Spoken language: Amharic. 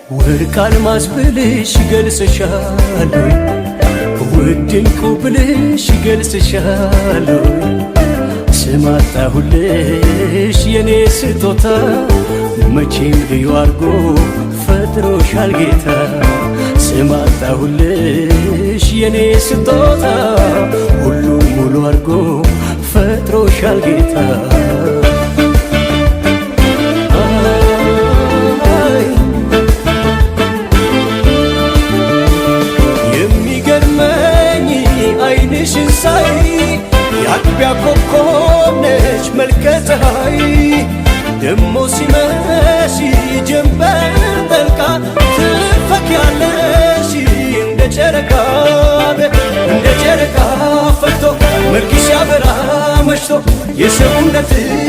ወርቅ አልማዝ ብልሽ ገልጽሻለሁ ውድ ዕንቁ ብልሽ ገልጽሻለሁ ስም አጣሁልሽ የኔ ስጦታ መቼም ልዩ አርጎ ፈጥሮሻል ጌታ ስም አጣሁልሽ የኔ ስጦታ ሁሉም ሙሉ አርጎ ፈጥሮሻል ጌታ ዓይንሽን ሳይ የአጥቢያ ኮከብ ነሽ መልከ ፀሐይ ደሞ ሲመሽ ጀንበር ጠልቃ ትፈኪያለሽ እንደ ጨረቃ ፈክቶ መልክሽ ያበራ መሽቶ የሰውነትሽ